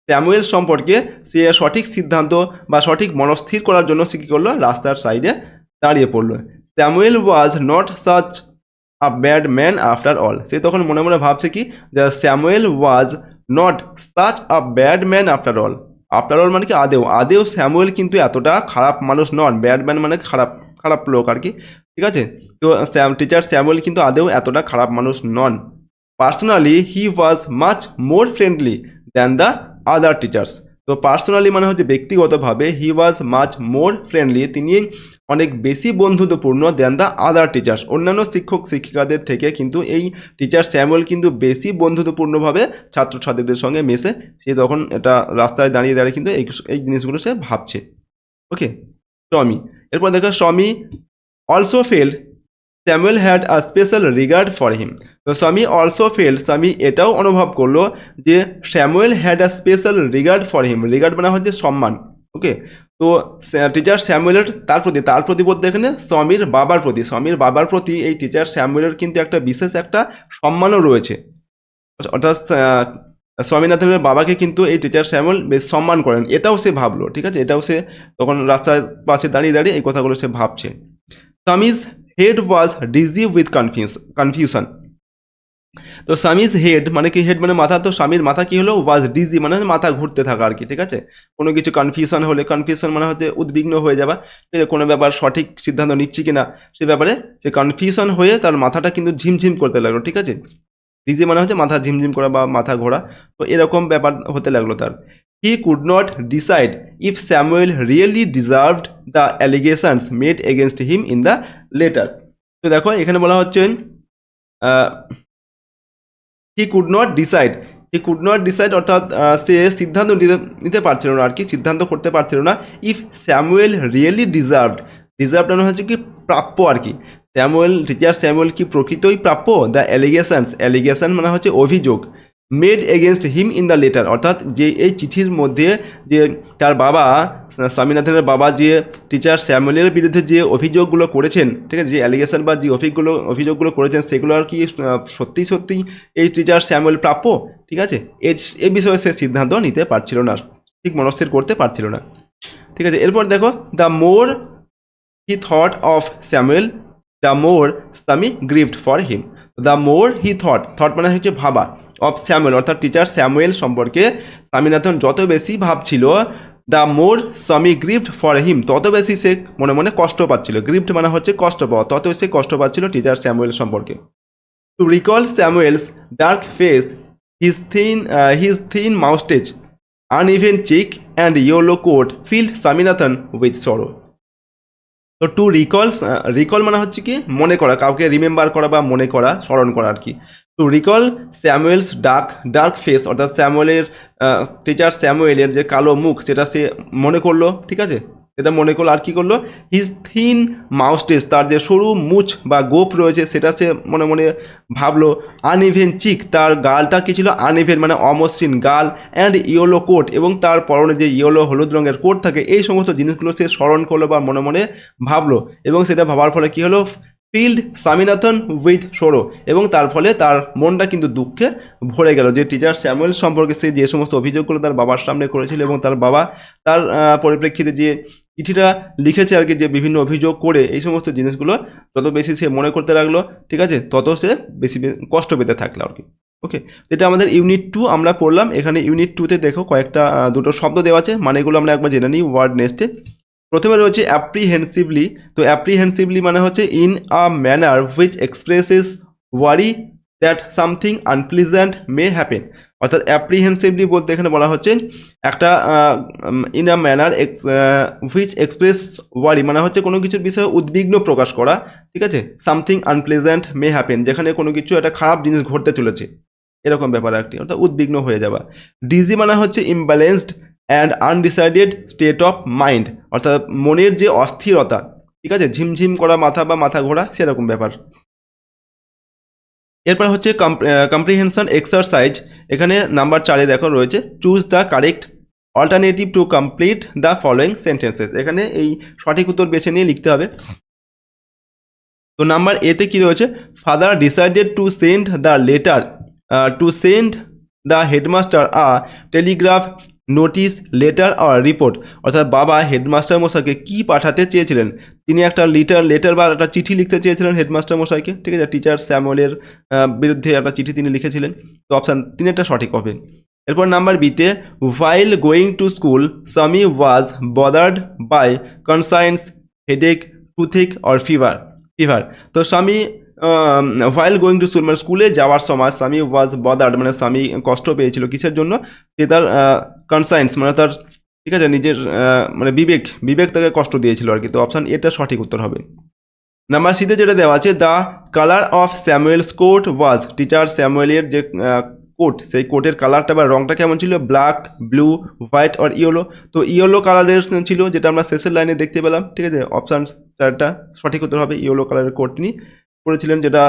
স্যামুয়েল সম্পর্কে সে সঠিক সিদ্ধান্ত বা সঠিক মনস্থির করার জন্য সে কী করলো, রাস্তার সাইডে দাঁড়িয়ে পড়লো। Samuel was not such a bad man after all, সে তখন মনে মনে ভাবছে কি, যে Samuel was not such a bad man after all, after all মানে কি আদেও স্যামুয়েল কিন্তু এতটা খারাপ মানুষ নন, ব্যাড ম্যান মানে খারাপ লোক আর কি, ঠিক আছে, তো টিচার স্যামুয়েল কিন্তু আদেও এতটা খারাপ মানুষ নন। Personally he was much more friendly than the other teachers. তো পার্সোনালি মানে হচ্ছে ব্যক্তিগতভাবে, হি ওয়াজ মাচ মোর ফ্রেন্ডলি, তিনি অনেক বেশি বন্ধুত্বপূর্ণ, দ্যান দ্য আদার টিচার্স, অন্যান্য শিক্ষক শিক্ষিকাদের থেকে কিন্তু এই টিচার স্যামুয়েল কিন্তু বেশি বন্ধুত্বপূর্ণভাবে ছাত্রছাত্রীদের সঙ্গে মেশে, সে তখন এটা রাস্তায় দাঁড়িয়ে দাঁড়িয়ে কিন্তু এই জিনিসগুলো সে ভাবছে, ওকে। টমি, এরপর দেখো, Tommy also felt Samuel had a special regard for him. তো স্বামী অলসো ফেল, স্বামী এটাও অনুভব করলো যে Samuel had a special regard for him, regard মানে হচ্ছে সম্মান, ওকে, তো টিচার স্যামুয়েলের তার প্রতি বলতে এখানে স্বামীর বাবার প্রতি এই টিচার স্যামুয়েলের কিন্তু একটা বিশেষ একটা সম্মানও রয়েছে, অর্থাৎ স্বামীনাথনের বাবাকে কিন্তু এই টিচার স্যামুয়েল বেশ সম্মান করেন, এটাও সে ভাবলো, ঠিক আছে, এটাও সে তখন রাস্তার পাশে দাঁড়িয়ে দাঁড়িয়ে এই কথাগুলো সে ভাবছে। Swami's head was dizzy with confusion. তো স্বামীজ হেড মানে কি, হেড মানে মাথা, তো স্বামীর মাথা কি হলো, ওয়াজ ডিজি মানে মাথা ঘুরতে থাকা আর কি, ঠিক আছে, কোনো কিছু কনফিউশন হলে, কনফিউশন মানে হচ্ছে উদ্বিগ্ন হয়ে যাওয়া, ঠিক আছে, কোনো ব্যাপার সঠিক সিদ্ধান্ত নিচ্ছি কিনা সে ব্যাপারে সে কনফিউশন হয়ে তার মাথাটা কিন্তু ঝিমঝিম করতে লাগলো, ঠিক আছে, ডিজি মানে হচ্ছে মাথা ঝিমঝিম করা বা মাথা ঘোরা, তো এরকম ব্যাপার হতে লাগলো তার। He could not decide if Samuel really deserved the allegations made against him in the letter. তো দেখো এখানে বলা হচ্ছে হি কুড নট ডিসাইড, অর্থাৎ সে সিদ্ধান্ত নিতে পারছিল না আর কি, সিদ্ধান্ত করতে পারছিল না, ইফ স্যামুয়েল রিয়েলি ডিজার্ভড মানে হচ্ছে কি প্রাপ্য আর কি, টিচার স্যামুয়েল কি প্রকৃতই প্রাপ্য, দ্য অ্যালিগেশন মানে হচ্ছে অভিযোগ, made against him in the letter, অর্থাৎ যে এই চিঠির মধ্যে যে তার বাবা স্বামীনাথনের বাবা যে টিচার স্যামুয়েলের বিরুদ্ধে যে অভিযোগগুলো করেছেন, ঠিক আছে, যে অ্যালিগেশন বা যে অভিযোগগুলো করেছেন সেগুলো আর কি সত্যি এই টিচার স্যামুয়েল প্রাপ্য, ঠিক আছে, এই বিষয়ে সে সিদ্ধান্ত নিতে পারছিল না, ঠিক মনস্থির করতে পারছিল না, ঠিক আছে। এরপর দেখো, the more he thought of Samuel the more Swami grieved for him. The more he thought মানে হচ্ছে ভাবা, অফ স্যামুয়েল অর্থাৎ টিচার স্যামুয়েল সম্পর্কে স্বামীনাথন যত বেশি ভাবছিল, the more Swami grieved for হিম, তত বেশি সে মনে মনে কষ্ট পাচ্ছিল, গ্রিভড মানে হচ্ছে কষ্ট পাওয়া, তত সে কষ্ট পাচ্ছিল টিচার স্যামুয়েল সম্পর্কে। To recall Samuel's dark face, his thin moustache, uneven cheek and yellow coat filled Swaminathan with sorrow. তো টু রিকল মানে হচ্ছে কি মনে করা, কাউকে রিমেম্বার করা বা মনে করা, স্মরণ করা আর কি। To recall Samuel's dark face, অর্থাৎ টিচার স্যামুয়েলের যে কালো মুখ সেটা সে মনে করলো, ঠিক আছে, সেটা মনে করলো, আর কি করলো, হিজ থিন মাউস্টেজ, তার যে সরু মুছ বা গোপ রয়েছে সেটা সে মনে মনে ভাবলো, আনইভেন চিক, তার গালটা কি ছিল, আনইভেন মানে অমসৃণ গাল, অ্যান্ড ইয়েলো কোট, এবং তার পরনে যে ইয়েলো হলুদ রঙের কোট থাকে, এই সমস্ত জিনিসগুলো সে স্মরণ করলো বা মনে মনে ভাবলো, এবং সেটা ভাবার ফলে কি হলো, ফিল্ড স্বামীনাথন উইথ সরো, এবং তার ফলে তার মনটা কিন্তু দুঃখে ভরে গেল যে টিচার স্যামুয়েল সম্পর্কে সে যে সমস্ত অভিযোগগুলো তার বাবার সামনে করেছিল এবং তার বাবা তার পরিপ্রেক্ষিতে যে চিঠিটা লিখেছে আর কি, যে বিভিন্ন অভিযোগ করে এই সমস্ত জিনিসগুলো যত বেশি সে মনে করতে লাগলো, ঠিক আছে, তত সে বেশি কষ্ট পেতে থাকলো আর কি। ওকে, এটা আমাদের ইউনিট 2 আমরা পড়লাম। এখানে ইউনিট 2তে দেখো কয়েকটা দুটো শব্দ দেওয়া আছে, মানে এগুলো আমরা একবার জেনে নিই ওয়ার্ড নেক্সটে। প্রথমে রয়েছে অ্যাপ্রিহেন্সিভলি। তো অ্যাপ্রিহেন্সিভলি মানে হচ্ছে in a manner which expresses worry that something unpleasant may happen. অর্থাৎ অ্যাপ্রিহেন্সিভলি বলতে এখানে বলা হচ্ছে একটা in a manner which express worry মানে হচ্ছে কোনো কিছুর বিষয়ে উদ্বিগ্ন প্রকাশ করা, ঠিক আছে, সামথিং আনপ্লিজেন্ট মে হ্যাপেন, যেখানে কোনো কিছু একটা খারাপ জিনিস ঘটতে চলেছে, এরকম ব্যাপার একটি, অর্থাৎ উদ্বিগ্ন হয়ে যাওয়া। ডিজি মানে হচ্ছে imbalanced and undecided state of mind, অর্থাৎ মনের যে অস্থিরতা, ঠিক আছে, ঝিমঝিম করা মাথা বা মাথা ঘোরা সেরকম ব্যাপার। এরপর হচ্ছে কম্প্রিহেনশন এক্সারসাইজ। এখানে নাম্বার 4-এ দেখো রয়েছে choose the correct alternative to complete the following sentences. এখানে এই সঠিক উত্তর বেছে নিয়ে লিখতে হবে। তো নাম্বার এতে কি রয়েছে, father decided to send the letter to send the headmaster a telegraph notice letter আর রিপোর্ট, অর্থাৎ বাবা হেডমাস্টার মশাইকে কি পাঠাতে চেয়েছিলেন, তিনি একটা লেটার বা একটা চিঠি লিখতে চেয়েছিলেন হেডমাস্টার মশাইকে, ঠিক আছে, টিচার স্যামুয়েলের বিরুদ্ধে একটা চিঠি তিনি লিখেছিলেন। তো অপশান 3-টা সঠিক হবে। এরপর নাম্বার বিতে while going to school Swami was bothered by conscience headache toothache or fever. তো Swami while going to school মানে স্কুলে যাওয়ার সময় স্বামী ওয়াজ বদার্ড মানে স্বামী কষ্ট পেয়েছিল কিসের জন্য, সে তার কনসাইন্স মানে তার, ঠিক আছে, নিজের মানে বিবেক তাকে কষ্ট দিয়েছিল আর কি। তো অপশান এটা সঠিক উত্তর হবে। নাম্বার সিতে যেটা দেওয়া আছে the colour of Samuel's coat was, teacher স্যামুয়েলের যে কোট সেই কোটের কালারটা বা রংটা কেমন ছিল, ব্ল্যাক, ব্লু, হোয়াইট আর ইয়েলো। তো ইয়েলো কালারের ছিল, যেটা আমরা শেষের লাইনে দেখতে পেলাম, ঠিক আছে, অপশান 4টা সঠিক উত্তর হবে। ইয়েলো কালারের কোট তিনি পড়েছিলেন, যেটা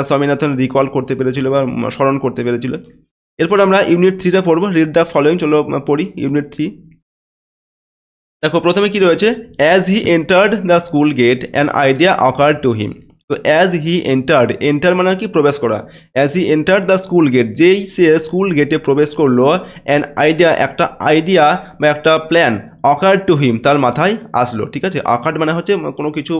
স্বামীনাথন রিকল করতে পেরেছিল বা স্মরণ করতে পেরেছিল। এরপর আমরা ইউনিট 3টা পড়বো, রিড দ্য ফলোয়িং। চলো পড়ি ইউনিট 3। দেখো প্রথমে কি রয়েছে, as he entered the school gate an idea occurred to him. তো অ্যাজ হি এন্টার মানে কি প্রবেশ করা, as he entered the school gate, যেই সে স্কুল গেটে প্রবেশ করলো, অ্যান আইডিয়া একটা আইডিয়া বা একটা প্ল্যান, অকার্ড টু হিম তার মাথায় আসলো, ঠিক আছে। অকার্ড মানে হচ্ছে কোনো কিছু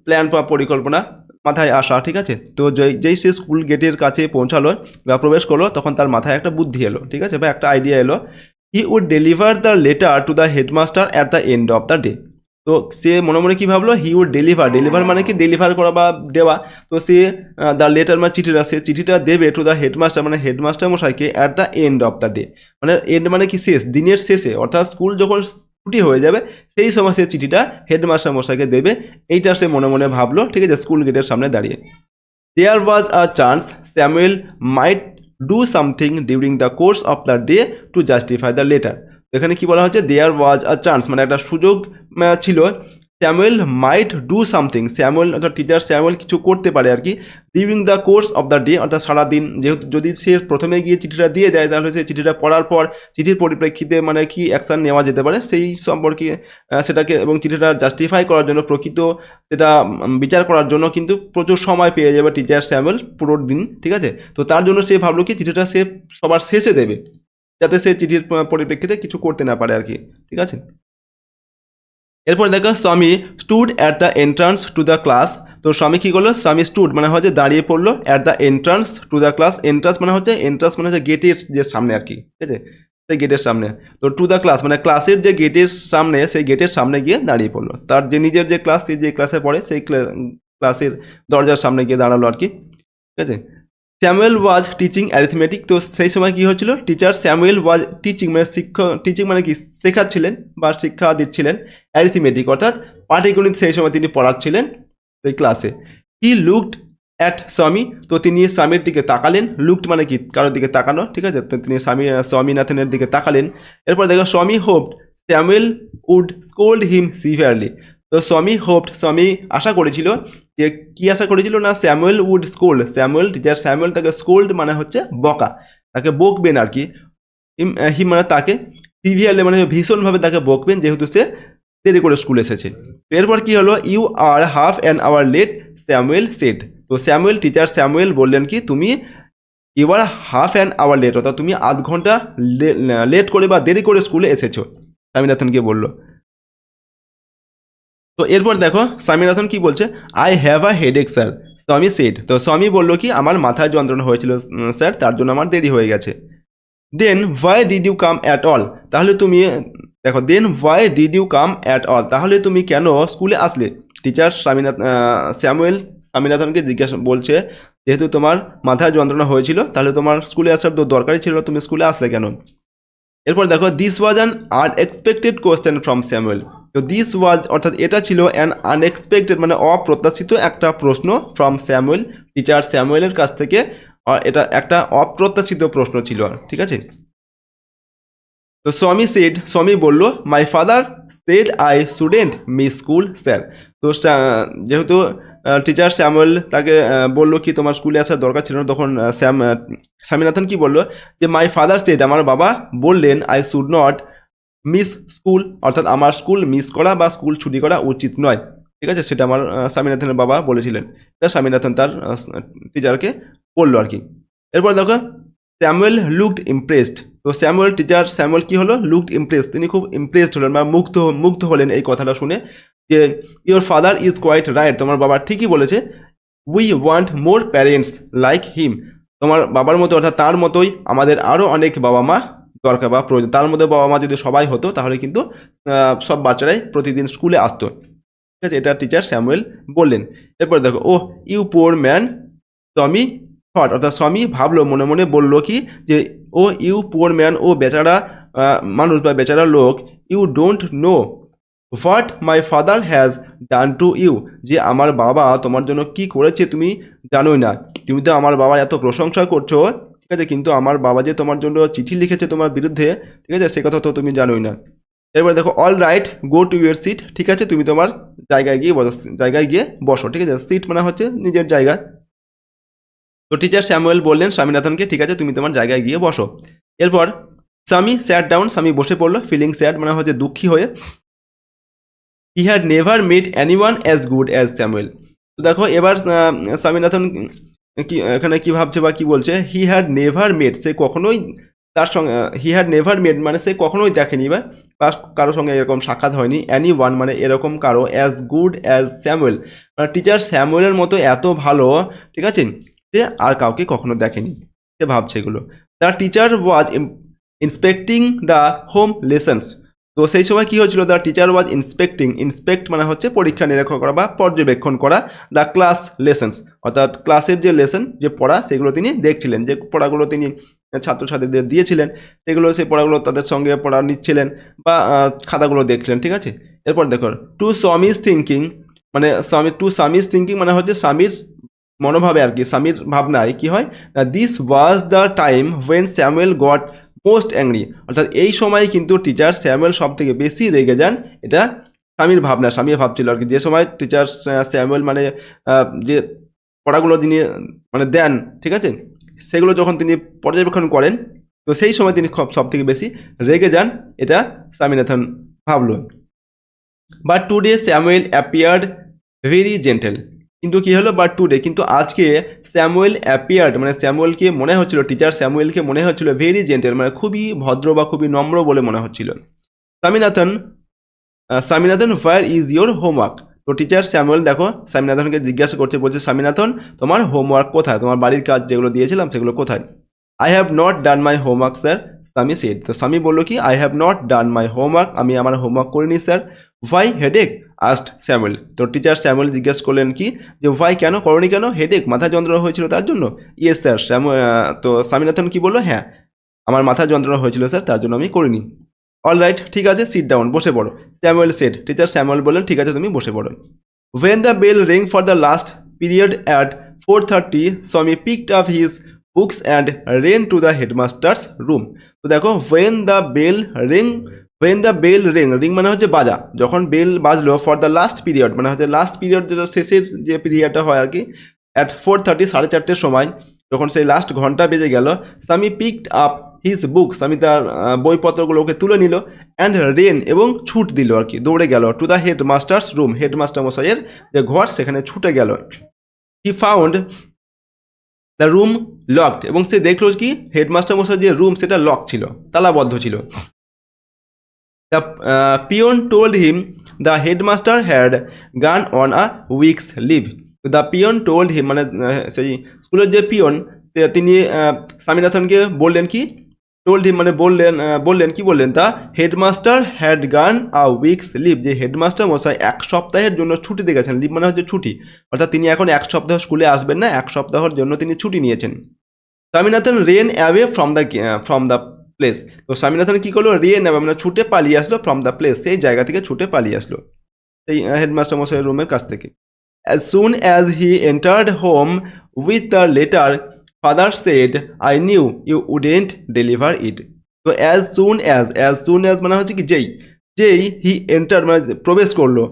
প্ল্যান বা পরিকল্পনা মাথায় আসা, ঠিক আছে। তো যেই সে স্কুল গেটের কাছে পৌঁছালো বা প্রবেশ করলো, তখন তার মাথায় একটা বুদ্ধি এলো, ঠিক আছে, বা একটা আইডিয়া এলো। He would deliver the letter to the headmaster at the end of the day. তো সে মনে মনে কী ভাবলো, হি উড ডেলিভার মানে কি ডেলিভার করা বা দেওয়া। তো সে দ্য লেটার মানে চিঠিটা, সে চিঠিটা দেবে টু দ্য হেডমাস্টার মানে হেডমাস্টার মশাইকে at the end of the day, মানে এন্ড মানে কি শেষ, দিনের শেষে, অর্থাৎ স্কুল যখন ছুটি হয়ে যাবে সেই সময় সে চিঠিটা হেডমাস্টার মশাইকে দেবে, এইটা সে মনে মনে ভাবলো, ঠিক আছে, স্কুল গেটের সামনে দাঁড়িয়ে। There was a chance Samuel might do something during the course of the day to justify the letter. এখানে কি বলা হচ্ছে, দেয়ার ওয়াজ আ চান্স মানে একটা সুযোগ ছিল, Samuel might do something, Samuel অর্থাৎ টিচার স্যামুয়েল কিছু করতে পারে আর কি, during the course of the day অর্থাৎ সারাদিন, যেহেতু যদি সে প্রথমে গিয়ে চিঠিটা দিয়ে দেয় তাহলে সে চিঠিটা পড়ার পর চিঠির পরিপ্রেক্ষিতে মানে কি অ্যাকশান নেওয়া যেতে পারে সেই সম্পর্কে সেটাকে, এবং চিঠিটা জাস্টিফাই করার জন্য প্রকৃত সেটা বিচার করার জন্য কিন্তু প্রচুর সময় পেয়ে যাবে টিচার স্যামুয়েল পুরো দিন, ঠিক আছে। তো তার জন্য সে ভাবলো কি চিঠিটা সে সবার শেষে দেবে, যাতে সে চিঠির পরিপ্রেক্ষিতে কিছু করতে না পারে আর কি, ঠিক আছে। এরপর দেখো স্বামী stood at the entrance two the class. তো স্বামী কী করলো, স্বামী স্টুড মানে হচ্ছে দাঁড়িয়ে পড়লো, at the entrance two the class, entrance মানে হচ্ছে গেটের যে সামনে আর কি, ঠিক আছে, সেই গেটের সামনে। তো টু দ্য ক্লাস মানে ক্লাসের যে গেটের সামনে, সেই গেটের সামনে গিয়ে দাঁড়িয়ে পড়লো, তার যে নিজের যে ক্লাস, সে যে ক্লাসে পড়ে সেই ক্লাসের দরজার সামনে গিয়ে দাঁড়ালো আর কি, ঠিক আছে। Samuel was teaching arithmetic. তো সেই সময় কী হচ্ছিল, টিচার স্যামুয়েল ওয়াজ টিচিং মানে টিচিং মানে কি শেখাচ্ছিলেন বা শিক্ষা দিচ্ছিলেন, অ্যারিথমেটিক অর্থাৎ পাটিগণিত সেই সময় তিনি পড়াচ্ছিলেন সেই ক্লাসে। হি লুকড অ্যাট স্বামী, তো তিনি স্বামীর দিকে তাকালেন, লুকড মানে কি কারোর দিকে তাকানো, ঠিক আছে, তো তিনি স্বামীনাথনের দিকে তাকালেন। এরপর দেখো Swami hoped Samuel would scold him severely. তো স্বামী আশা করেছিল, যে কী আশা করেছিল না, Samuel would scold, teacher Samuel তাকে স্কোল্ড মানে হচ্ছে বকা, তাকে বকবেন আর কি, হিম মানে তাকে, সিভিয়ারলি মানে ভীষণভাবে তাকে বকবেন, যেহেতু সে দেরি করে স্কুলে এসেছে। এরপর কি হলো, you are half an hour late Samuel said. তো স্যামুয়েল, টিচার স্যামুয়েল বললেন কি তুমি you are half an hour late, অর্থাৎ তুমি আধ ঘন্টা লেট করে বা দেরি করে স্কুলে এসেছো, স্বামীনাথনকে বললো। তো এরপর দেখো স্বামীনাথন কি বলছে, I have a headache sir, স্বামী সেড। তো স্বামী বললো কি আমার মাথায় যন্ত্রণা হয়েছিল স্যার, তার জন্য আমার দেরি হয়ে গেছে। Then why did you come at all, তাহলে তুমি দেখো, then why did you come at all, তাহলে তুমি কেন স্কুলে আসলে। টিচার স্যামুয়েল স্বামীনাথনকে জিজ্ঞাসা বলছে, যেহেতু তোমার মাথায় যন্ত্রণা হয়েছিল তাহলে তোমার স্কুলে আসার তো দরকারই ছিল, তুমি স্কুলে আসলে কেন। এরপর দেখো this was an unexpected question from Samuel. তো দিস ওয়াজ অর্থাৎ এটা ছিল অ্যান আনএক্সপেক্টেড মানে অপ্রত্যাশিত একটা প্রশ্ন ফ্রম স্যামুয়েল, টিচার স্যামুয়েলের কাছ থেকে। এটা একটা অপ্রত্যাশিত প্রশ্ন ছিল, ঠিক আছে। তো স্বামী বলল my father said I student miss school sir. তো যেহেতু টিচার স্যামুয়েল তাকে বললো কি তোমার স্কুলে আসার দরকার ছিল না, তখন স্বামীনাথন কি বললো যে মাই ফাদার সেড, আমার বাবা বললেন I should not miss school, অর্থাৎ আমার স্কুল মিস করা বা স্কুল ছুটি করা উচিত নয়, ঠিক আছে। সেটা আমার স্বামীনাথনের বাবা বলেছিলেন, এটা স্বামীনাথন তার টিচারকে বললো আর কি। এরপর দেখো স্যামুয়েল লুকড ইমপ্রেসড। তো টিচার স্যামুয়েল কি হলো, লুকড ইমপ্রেস, তিনি খুব ইমপ্রেসড হলেন বা মুগ্ধ হলেন এই কথাটা শুনে, যে your father is quite right, তোমার বাবা ঠিকই বলেছে। We want more parents like him, তোমার বাবার মতো অর্থাৎ তার মতোই আমাদের আরও অনেক বাবা মা দরকার বা প্রয়োজন। তার মধ্যে বাবা মা যদি সবাই হতো তাহলে কিন্তু সব বাচ্চারাই প্রতিদিন স্কুলে আসতো, ঠিক আছে। এটা টিচার স্যামুয়েল বললেন। এরপর দেখো ও ইউ পোর ম্যান, স্বামী থট, অর্থাৎ স্বামী ভাবলো মনে মনে বলল কি যে ও ইউ পোর ম্যান, ও বেচারা মানুষ বা বেচারা লোক, you don't know what my father has done to you, যে আমার বাবা তোমার জন্য কি করেছে তুমি জানোই না। তুমি তো আমার বাবার এত প্রশংসা করছো, ঠিক আছে, কিন্তু আমার বাবা যে তোমার জন্য চিঠি লিখেছে তোমার বিরুদ্ধে, ঠিক আছে, সে কথা তো তুমি জানোই না। এরপরে দেখো all right go to your seat, ঠিক আছে তুমি তোমার জায়গায় গিয়ে বসো, ঠিক আছে। সিট মানে হচ্ছে নিজের জায়গা। তো টিচার স্যামুয়েল বললেন স্বামীনাথনকে, ঠিক আছে তুমি তোমার জায়গায় গিয়ে বসো। এরপর স্বামী স্যাট ডাউন, স্বামী বসে পড়লো, ফিলিং স্যাড মানে হচ্ছে দুঃখী হয়ে। He had never mate anyone as good as Samuel. তো দেখো এবার স্বামীনাথন কি এখানে কি ভাবছে বা কি বলছে, হি হ্যাড নেভার মেট, সে কখনোই তার সঙ্গে, হি হ্যাড নেভার মেট মানে সে কখনোই দেখেনি বা কারোর সঙ্গে এরকম সাক্ষাৎ হয়নি, অ্যানি ওয়ান মানে এরকম কারো, অ্যাজ গুড অ্যাজ স্যামুয়েল মানে টিচার স্যামুয়েলের মতো এত ভালো, ঠিক আছে, সে আর কাউকে কখনো দেখেনি, সে ভাবছে এগুলো। The teacher was inspecting the home lessons. তো সেই সময় কি হয়েছিল, দ্য টিচার ওয়াজ ইন্সপেক্ট মানে হচ্ছে পরীক্ষা নিরীক্ষা করা বা পর্যবেক্ষণ করা, দ্য ক্লাস লেসন্স অর্থাৎ ক্লাসের যে লেসন যে পড়া সেগুলো তিনি দেখছিলেন, যে পড়াগুলো তিনি ছাত্রছাত্রীদের দিয়েছিলেন সেগুলো, সেই পড়াগুলো তাদের সঙ্গে পড়া নিচ্ছিলেন বা খাতাগুলো দেখছিলেন, ঠিক আছে। এরপর দেখো টু স্বামীজ থিঙ্কিং মানে স্বামীজ থিঙ্কিং মানে হচ্ছে স্বামীর মনোভাবে আর কি, স্বামীর ভাবনায় কি হয়, this was the time when Samuel goat most angry, অর্থাৎ এই সময় কিন্তু টিচার স্যামুয়েল সব থেকে বেশি রেগে যান। এটা স্বামীর ভাবনা, স্বামী ভাবছিল আর কি, যে সময় টিচার স্যামুয়েল মানে যে পড়াগুলো তিনি মানে দেন, ঠিক আছে, সেগুলো যখন তিনি পর্যবেক্ষণ করেন, তো সেই সময় তিনি সব থেকে বেশি রেগে যান, এটা স্বামীনাথন ভাবল। But today Samuel appeared very gentle, কিন্তু কি হলো, বাট টুডে কিন্তু আজকে স্যামুয়েল অ্যাপিয়ার্ড মানে স্যামুয়েলকে মনে হচ্ছিল, টিচার স্যামুয়েলকে মনে হচ্ছিল ভেরি জেন্টেল মানে খুবই ভদ্র বা খুবই নম্র বলে মনে হচ্ছিল। Swaminathan where is your homework. তো টিচার স্যামুয়েল দেখো স্বামীনাথনকে জিজ্ঞাসা করছে, বলছে স্বামীনাথন তোমার হোমওয়ার্ক কোথায়, তোমার বাড়ির কাজ যেগুলো দিয়েছিলাম সেগুলো কোথায়। I have not done my homework sir, স্বামী সেড। তো স্বামী বললো কি I have not done my homework, আমি আমার হোমওয়ার্ক করিনি sir. Why headache asked Samuel. তো টিচার স্যামুয়েল জিজ্ঞেস করলেন কি যে হোয়াই কেন করনি কেন, হেডেক মাথা যন্ত্রণা হয়েছিল তার জন্য। ইয়েস স্যার তো স্বামীনাথন কি বললো, হ্যাঁ আমার মাথা যন্ত্রণা হয়েছিল স্যার, তার জন্য আমি করিনি। অল রাইট ঠিক আছে সিট ডাউন, বসে পড়ো। স্যামুয়েল সেড, টিচার স্যামুয়েল বললেন ঠিক আছে তুমি বসে পড়ো। When the bell rang for the last period at 4:30, Swami picked up his books and ran to the headmaster's room. তো দেখো when the bell ring মানে হচ্ছে বাজা, যখন বেল বাজলো ফর দ্য লাস্ট পিরিয়ড মানে হচ্ছে লাস্ট পিরিয়ড যেটা শেষের যে পিরিয়ডটা হয় আর কি, অ্যাট 4:30 4:30 সময় যখন সেই লাস্ট ঘন্টা বেজে গেল, স্বামী পিকড আপ হিজ বুকস, আমি তার বইপত্রগুলোকে তুলে নিল, অ্যান্ড রেন এবং ছুট দিল আর কি, দৌড়ে গেল to the headmasters room, headmaster মশাইয়ের যে ঘর সেখানে ছুটে গেল। He found the room locked, এবং সে দেখলো কি হেডমাস্টার মশাই যে রুম সেটা লক ছিল, তালাবদ্ধ ছিল। The peon told him the headmaster had gone on a week's leave. The peon told him মানে সেই স্কুলের যে পিয়ন তিনি স্বামীনাথনকে বললেন কি, টোল্ড হিম মানে বললেন কি বললেন, the headmaster had gone a week's leave, যে হেডমাস্টার মশাই 1 সপ্তাহের জন্য ছুটিতে গেছেন, লিভ মানে হচ্ছে ছুটি, অর্থাৎ তিনি এখন 1 সপ্তাহ স্কুলে আসবেন না, 1 সপ্তাহের জন্য তিনি ছুটি নিয়েছেন। Swaminathan ran away from the place, তো স্বামীনাথন কি করলো, রেন অ্যাওয়ে মানে ছুটে পালিয়ে আসলো, ফ্রম দ্য প্লেস সেই জায়গা থেকে ছুটে পালিয়ে আসলো সেই হেডমাস্টার মশাইয়ের রুমের কাছ থেকে। As soon as he entered home with the letter, father said, I knew you wouldn't deliver it. তো as soon as মানে হচ্ছে কি যেই হি এন্টার মানে প্রবেশ করলো,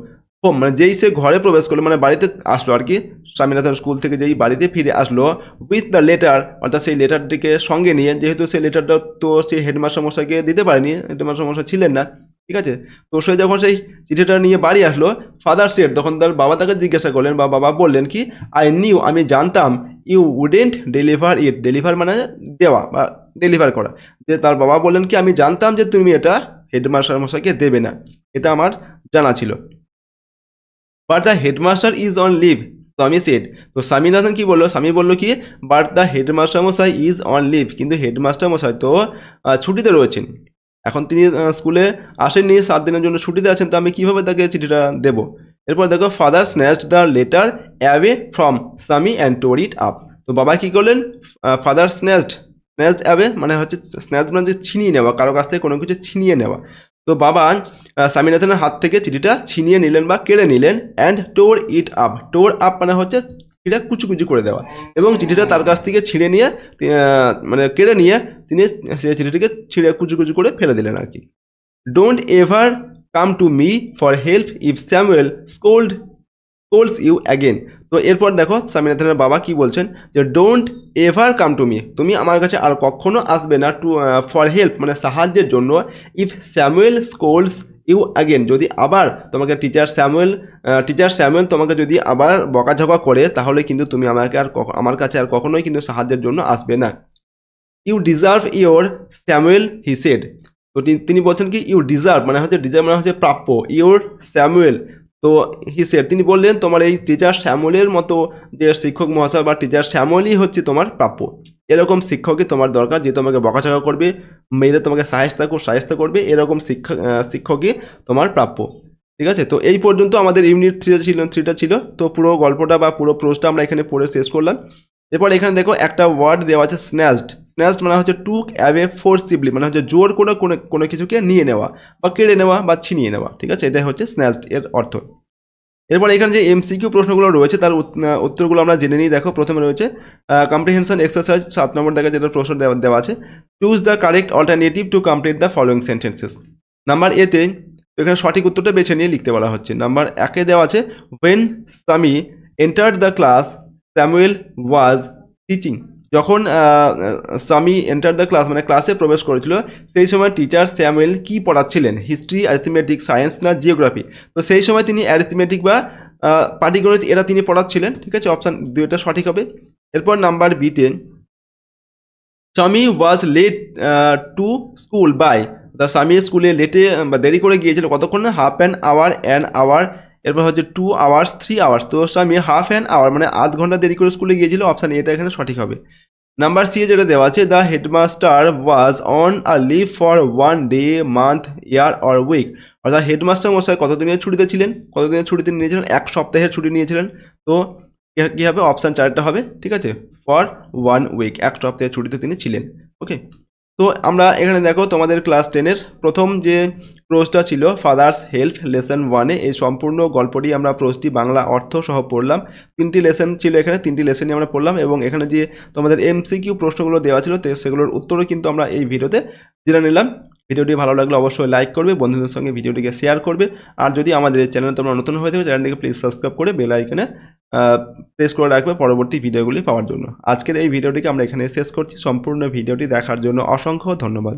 হোম মানে যেই সে ঘরে প্রবেশ করলো মানে বাড়িতে আসলো আর কি, স্বামীনাথন স্কুল থেকে যেই বাড়িতে ফিরে আসলো, উইথ দ্য লেটার অর্থাৎ সেই লেটারটিকে সঙ্গে নিয়ে, যেহেতু সেই লেটারটা তো সেই হেডমাস্টার মশাইকে দিতে পারেনি, হেডমাস্টার মশাই ছিলেন না, ঠিক আছে, তো সে যখন সেই চিঠিটা নিয়ে বাড়ি আসলো, ফাদার সেড তখন তার বাবা তাকে জিজ্ঞাসা করলেন বা বাবা বললেন কি, আই নিউ আমি জানতাম, you wouldn't deliver it, deliver মানে দেওয়া বা ডেলিভার করা, যে তার বাবা বললেন কি আমি জানতাম যে তুমি এটা হেডমাস্টার মশাইকে দেবে না, এটা আমার জানা ছিল। But the headmaster is on leave, Swami said, তো স্বামীনাথন কি বললো, স্বামী বললো কি, বাট দ্য হেডমাস্টার মশাই ইজ অন লিভ, কিন্তু হেডমাস্টার মশাই তো ছুটিতে রয়েছেন, এখন তিনি স্কুলে আসেননি, 7 দিনের জন্য ছুটিতে আছেন, তো আমি কীভাবে তাকে চিঠিটা দেবো। এরপর দেখো father snatched the letter away from স্বামী অ্যান্ড টোর ইট আপ, তো বাবা কী করলেন, ফাদার স্ন্যাচড অ্যাওয়ে মানে হচ্ছে স্ন্যাচ মানে যে ছিনিয়ে নেওয়া, কারো কাছ থেকে কোনো কিছু ছিনিয়ে নেওয়া, তো বাবা স্বামীনাথনের হাত থেকে চিঠিটা ছিনিয়ে নিলেন বা কেড়ে নিলেন, অ্যান্ড টোর ইট আপ মানে হচ্ছে চিঠিটা কুচি করে দেওয়া, এবং চিঠিটা তার কাছ থেকে ছিঁড়ে নিয়ে মানে কেড়ে নিয়ে তিনি সেই চিঠিটিকে ছিঁড়ে কুচি করে ফেলে দিলেন আর কি। Don't ever come to me for help if Samuel scolds you again, তো এরপর দেখো স্বামীনাথনের বাবা কি বলছেন, যে don't ever come to me, তুমি আমার কাছে আর কখনো আসবে না, টু ফর হেল্প মানে সাহায্যের জন্য, if Samuel scolds you again, যদি আবার তোমাকে টিচার স্যামুয়েল তোমাকে যদি আবার বকাঝকা করে, তাহলে কিন্তু তুমি আমার কাছে আর কখনোই কিন্তু সাহায্যের জন্য আসবে না। You deserve your Samuel he said, তো তিনি বলছেন কি ইউ ডিজার্ভ মানে হচ্ছে প্রাপ্য, ইওর স্যামুয়েল, তো হি সেড তিনি বললেন তোমার এই টিচার স্যামুয়েলের মতো যে শিক্ষক মহাশয় বা টিচার স্যামুয়েলই হচ্ছে তোমার প্রাপ্য, এরকম শিক্ষকই তোমার দরকার, যে তোমাকে বকাঝকা করবে, মেয়েরা তোমাকে সাহায্য করবে, এরকম শিক্ষকই তোমার প্রাপ্য। ঠিক আছে, তো এই পর্যন্ত আমাদের ইউনিট 3টা ছিল, তো পুরো গল্পটা বা পুরো প্রোজটা আমরা এখানে পড়ে শেষ করলাম। এরপর এখানে দেখো একটা ওয়ার্ড দেওয়া আছে স্ন্যাচড মানে হচ্ছে টুক অ্যাওয়ে ফোর্সিবলি মানে হচ্ছে জোর করে কোনো কিছুকে নিয়ে নেওয়া বা কেড়ে নেওয়া বা ছিনিয়ে নেওয়া, ঠিক আছে, এটাই হচ্ছে স্ন্যাচড এর অর্থ। এরপর এখানে যে এমসিকিউ প্রশ্নগুলো রয়েছে তার উত্তরগুলো আমরা জেনে নিই। দেখো প্রথমে রয়েছে কম্প্রিহেনশন এক্সারসাইজ 7 নম্বর দেখা যেটা প্রশ্ন দেওয়া আছে, choose the correct alternative to complete the following sentences. Number এতে এখানে সঠিক উত্তরটা বেছে নিয়ে লিখতে বলা হচ্ছে। নাম্বার 1-এ দেওয়া আছে ওয়েন স্বামী entered the class Samuel was teaching, যখন স্বামী এন্টার দ্য ক্লাস মানে ক্লাসে প্রবেশ করেছিল সেই সময় টিচার স্যামুয়েল কি পড়াচ্ছিলেন, হিস্ট্রি, অ্যারিথমেটিক, সায়েন্স না জিওগ্রাফি, তো সেই সময় তিনি অ্যারিথমেটিক বা পাটিগণিত এরা তিনি পড়াচ্ছিলেন, ঠিক আছে, অপশান 2টা সঠিক হবে। এরপর নাম্বার বিতে Swami was late to school by, Swami স্কুলে লেটে বা দেরি করে গিয়েছিল কতক্ষণ না, হাফ অ্যান আওয়ার, এরপর হচ্ছে 2 আওয়ার্স 3 আওয়ার্স, তো স্বামী হাফ অ্যান আওয়ার মানে আধ ঘন্টা দেরি করে স্কুলে গিয়েছিল, অপশান এটা এখানে সঠিক হবে। নাম্বার সি যেটা দেওয়া আছে the headmaster was on a leave for 1 day month year or week, অর্থাৎ হেডমাস্টার মশাই কতদিনের ছুটিতে ছিলেন, নিয়েছিলেন 1 সপ্তাহের ছুটি নিয়েছিলেন, তো কী হবে অপশান 4টা হবে, ঠিক আছে, ফর 1 উইক 1 সপ্তাহের ছুটিতে তিনি ছিলেন। ওকে, তো আমরা এখানে দেখো তোমাদের ক্লাস 10-এর প্রথম যে প্রোজটা ছিল ফাদার্স হেল্প লেসন 1-এ, এই সম্পূর্ণ গল্পটি আমরা প্রোজটি বাংলা অর্থ সহ পড়লাম। 3টি লেসন ছিল এখানে, 3টি লেসনই আমরা পড়লাম, এবং এখানে যে তোমাদের এমসিকিউ প্রশ্নগুলো দেওয়া ছিল সেগুলোর উত্তরও কিন্তু আমরা এই ভিডিওতে জেনে নিলাম। ভিডিওটি ভালো লাগলে অবশ্যই লাইক করবে, বন্ধুদের সঙ্গে ভিডিওটিকে শেয়ার করবে। আর যদি আমাদের এই চ্যানেলে তোমরা নতুন হয়ে থাকো, চ্যানেলটিকে প্লিজ সাবস্ক্রাইব করে বেল আইকনে প্রেস করে রাখবে পরবর্তী ভিডিওগুলি পাওয়ার জন্য। আজকের এই ভিডিওটিকে আমরা এখানে শেষ করছি। সম্পূর্ণ ভিডিওটি দেখার জন্য অসংখ্য ধন্যবাদ।